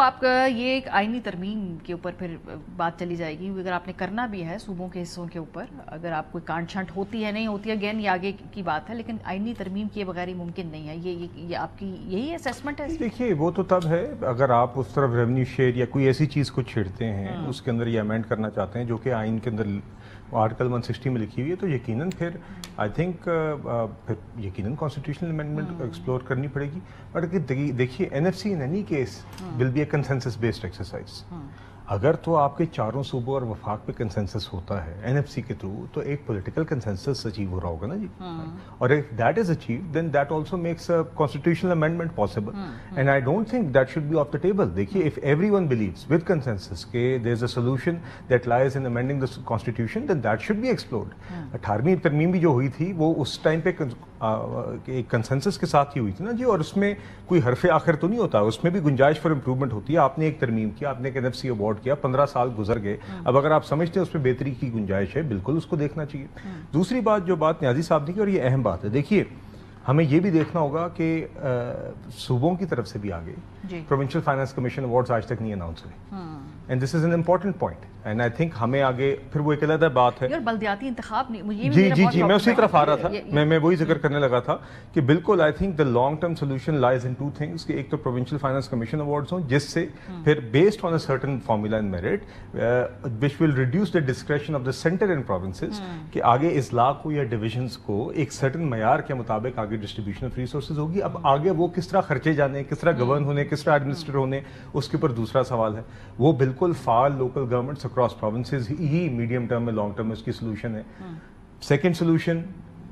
آپ یہ ایک آئینی ترمیم کے اوپر پھر بات چلی جائے گی، اگر آپ نے کرنا بھی ہے صوبوں کے حصوں کے اوپر، اگر آپ کوئی کانٹ چھانٹ ہوتی ہے نہیں ہوتی ہے اگین یہ آگے کی بات ہے، لیکن آئینی ترمیم کیے بغیر ہی ممکن نہیں ہے، یہ آپ کی یہی اسیسمنٹ ہے؟ دیکھیے وہ تو تب ہے اگر آپ اس طرف ریونیو شیئر یا کوئی ایسی چیز کو چھیڑتے ہیں اس کے اندر یہ امینڈ کرنا چاہتے ہیں جو کہ آئین کے اندر آرٹیکل 160 میں لکھی ہوئی ہے، تو یقیناً پھر آئی تھنک یقیناً کانسٹیٹیوشنل امینڈمنٹ ایکسپلور کرنی پڑے گی. بٹ دیکھیے N F C in any case will be a consensus based exercise. اگر تو آپ کے چاروں صوبوں اور وفاق پہ کنسنسس ہوتا ہے این ایف سی کے تھرو، تو ایک پولیٹیکل کنسنسس اچیو ہو رہا ہوگا نا جی. اور if that is achieved, then that also makes a constitutional amendment possible. And I don't think that should be off the table. دیکھیے if everyone believes with consensus کہ there's a solution that lies in amending the constitution, then that should be explored. 18ویں ترمیم بھی جو ہوئی تھی وہ اس time پہ ایک کنسنسس کے ساتھ ہی ہوئی تھی نا جی، اور اس میں کوئی حرف آخر تو نہیں ہوتا، اس میں بھی گنجائش فار امپروومنٹ ہوتی ہے. آپ نے ایک ترمیم کیا، آپ نے ایک این ایف سی اوارڈ کیا، 15 سال گزر گئے، اب اگر آپ سمجھتے ہیں اس میں بہتری کی گنجائش ہے، بالکل اس کو دیکھنا چاہیے. دوسری بات جو بات نیازی صاحب نے کی، اور یہ اہم بات ہے، دیکھیے ہمیں یہ بھی دیکھنا ہوگا کہ صوبوں کی طرف سے بھی آگے پروونشل فائنانس کمیشن ایوارڈز آج تک نہیں اناؤنس ہوئے. And this is an important point, and I think ہمیں آگے پھر وہ ایک علیحدہ بات ہے. بلدیاتی انتخاب جی میں اسی طرف آ رہا تھا، میں وہی ذکر کرنے لگا تھا کہ بالکل I think the long term solution لائز in 2 things کہ ایک تو پروونشل فائنانس کمیشن ایوارڈز ہوں جس سے پھر based on a certain formula and merit which will reduce the discretion of the centre and provinces کہ آگے اضلاع کو یا ڈویژنس کو ایک سرٹن معیار کے مطابق آگے ڈسٹریبیوشن آف ریسورسز ہوگی. اب آگے وہ کس طرح خرچے جانے، کس طرح گورن ہونے، کس طرح ایڈمنسٹریٹ ہونے، اس کے اوپر دوسرا سوال ہے. وہ بالکل فعال لوکل گورنمنٹس اکراس پروونسز ہی میڈیم ٹرم میں لانگ ٹرم میں اس کی سولوشن ہے. سیکنڈ سولوشن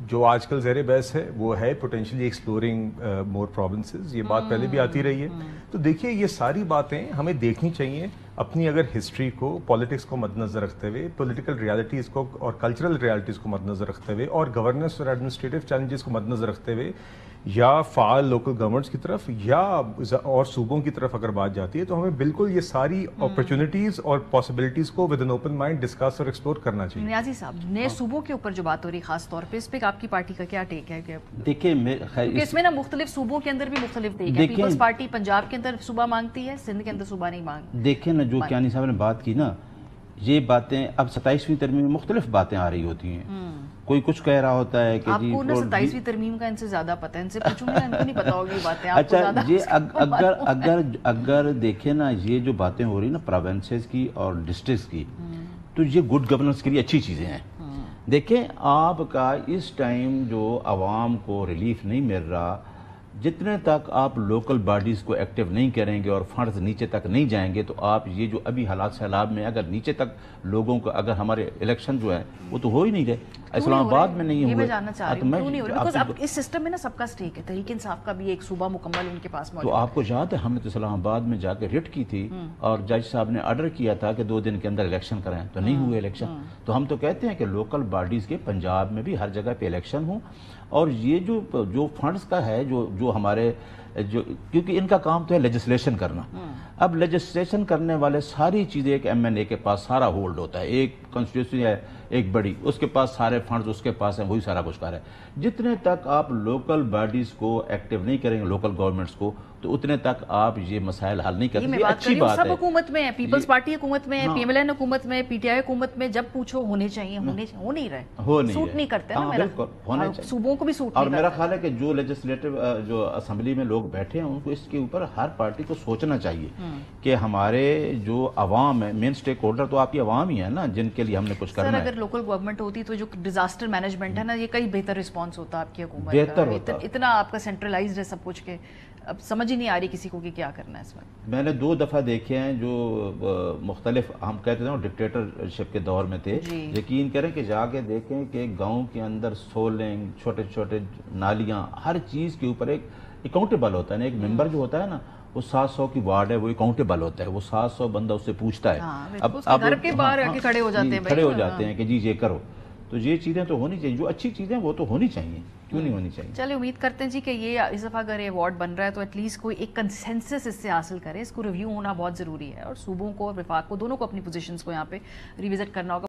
جو آج کل زیر بحث ہے وہ ہے پوٹینشلی ایکسپلورنگ مور پروونسز. یہ بات پہلے بھی آتی رہی ہے. تو دیکھیے یہ ساری باتیں ہمیں دیکھنی چاہیے اپنی اگر ہسٹری کو، پالیٹکس کو مد نظر رکھتے ہوئے، پولیٹیکل ریالٹیز کو اور کلچرل ریالٹیز کو مد نظر رکھتے ہوئے، اور گورننس اور ایڈمنسٹریٹو چیلنجز کو مد نظر رکھتے ہوئے، یا فعال لوکل گورنمنٹس کی طرف یا اور صوبوں کی طرف اگر بات جاتی ہے تو ہمیں بالکل یہ ساری اپرچونٹیز اور پاسبلٹیز کو with an open mind discuss اور ایکسپلور کرنا چاہیے. نیازی صاحب نئے صوبوں کے اوپر جو بات ہو رہی خاص طور پہ اس پہ آپ کی پارٹی کا کیا ٹیک ہے؟ کہ دیکھیں اس میں نا مختلف صوبوں کے اندر بھی مختلف ٹیک ہے. پیپلز پارٹی پنجاب کے اندر صوبہ مانگتی ہے، سندھ کے اندر صوبہ نہیں مانگتی. دیکھیں نا جو کیانی صاحب نے بات کی نا، یہ باتیں اب 27ویں ترمیم میں مختلف باتیں آ رہی ہوتی ہیں. کوئی کچھ کہہ رہا ہوتا ہے کہ آپ کو نا 27ویں ترمیم کا ان سے زیادہ پتہ ہے، ان سے پوچھوں گا ان کو نہیں پتا ہوگی باتیں. اچھا یہ اگر دیکھیں نا یہ جو باتیں ہو رہی نا پروونسز کی اور ڈسٹرکٹس کی، تو یہ گڈ گورننس کے لیے اچھی چیزیں ہیں. دیکھیں آپ کا اس ٹائم جو عوام کو ریلیف نہیں مل رہا، جتنے تک آپ لوکل باڈیز کو ایکٹیو نہیں کریں گے اور فنڈز نیچے تک نہیں جائیں گے، تو آپ یہ جو ابھی حالات سیلاب میں اگر نیچے تک لوگوں کو اگر ہمارے الیکشن جو ہے وہ تو ہو ہی نہیں رہے، اسلام آباد میں نہیں ہوئے. یہ میں جاننا چاہ رہی ہوں کیوں نہیں ہو رہا؟ اب اس سسٹم میں نا سب کا سٹیک ہے، تحریک انصاف کا بھی ایک صوبہ مکمل ان کے پاس موجود ہے. تو آپ کو یاد ہے ہم نے تو اسلام آباد میں جا کے ریٹ کی تھی اور جج صاحب نے آرڈر کیا تھا کہ 2 دن کے اندر الیکشن کریں، تو نہیں ہوئے الیکشن. تو ہم تو کہتے ہیں کہ لوکل باڈیز کے پنجاب میں بھی ہر جگہ پہ الیکشن ہوں، اور یہ جو فنڈز کا ہے جو ہمارے کیونکہ ان کا کام تو ہے لیجسلیشن کرنا. اب لیجسلیشن کرنے والے ساری چیزیں ایک ایم این اے کے پاس سارا ہولڈ ہوتا ہے، ایک کنسٹیٹیوشن ہے ایک بڑی، اس کے پاس سارے فنڈز اس کے پاس ہیں، وہی سارا کچھ کر رہا ہے. جتنے تک آپ لوکل باڈیز کو ایکٹیو نہیں کریں گے، لوکل گورنمنٹس کو، تو اتنے تک آپ یہ مسائل حل نہیں کرتے. یہ اچھی بات ہے. سب حکومت میں ہے، پیپلز پارٹی حکومت میں ہے، پی ایم ایل این حکومت میں، پی ٹی آئی حکومت میں، جب پوچھو ہونے چاہیے، ہو نہیں رہے، سوٹ نہیں کرتے نا. میرا صوبوں کو بھی سوٹ نہیں کرتے. اور میرا خیال ہے کہ جو لیجسلیٹو جو اسمبلی میں لوگ بیٹھے ہیں ان کو اس کے اوپر ہر پارٹی کو سوچنا چاہیے کہ ہمارے جو عوام ہے، مین سٹیک ہولڈر تو آپ کی عوام ہی ہے نا جن کے لیے ہم نے کچھ کرنا ہے. اگر لوکل گورنمنٹ ہوتی تو جو ڈیزاسٹر مینجمنٹ ہے نا، یہ کئی بہتر رسپانس ہوتا آپ کی حکومت کا. اتنا آپ کا سینٹرلائزڈ ہے سب کچھ کہ اب سمجھ ہی نہیں آ رہی کسی کو کہ کیا کرنا ہے اس وقت. میں نے 2 دفعہ دیکھے ہیں جو مختلف ہم کہتے ہیں ڈکٹیٹرشپ کے دور میں تھے. یقین کریں کہ جا کے دیکھیں کہ گاؤں کے اندر سولنگ، چھوٹے چھوٹے نالیاں، ہر چیز کے اوپر ایک اکاؤنٹیبل ہوتا ہے نا. ایک ممبر جو ہوتا ہے نا وہ 700 کی وارڈ ہے، وہ اکاؤنٹیبل ہوتا ہے، وہ 700 بندہ اس سے پوچھتا ہے. اب گھر کے باہر آ کے کھڑے ہو جاتے ہیں کہ جی یہ کرو. تو یہ چیزیں تو ہونی چاہیے، جو اچھی چیزیں وہ تو ہونی چاہیے، کیوں نہیں ہونی چاہیے. چلے امید کرتے ہیں جی کہ یہ اس دفعہ اگر یہ ایوارڈ بن رہا ہے تو ایٹ لیسٹ کوئی ایک کنسنسس اس سے حاصل کرے. اس کو ریویو ہونا بہت ضروری ہے، اور صوبوں کو اور وفاق کو دونوں کو اپنی پوزیشنز کو یہاں پہ ریوزٹ کرنا ہوگا.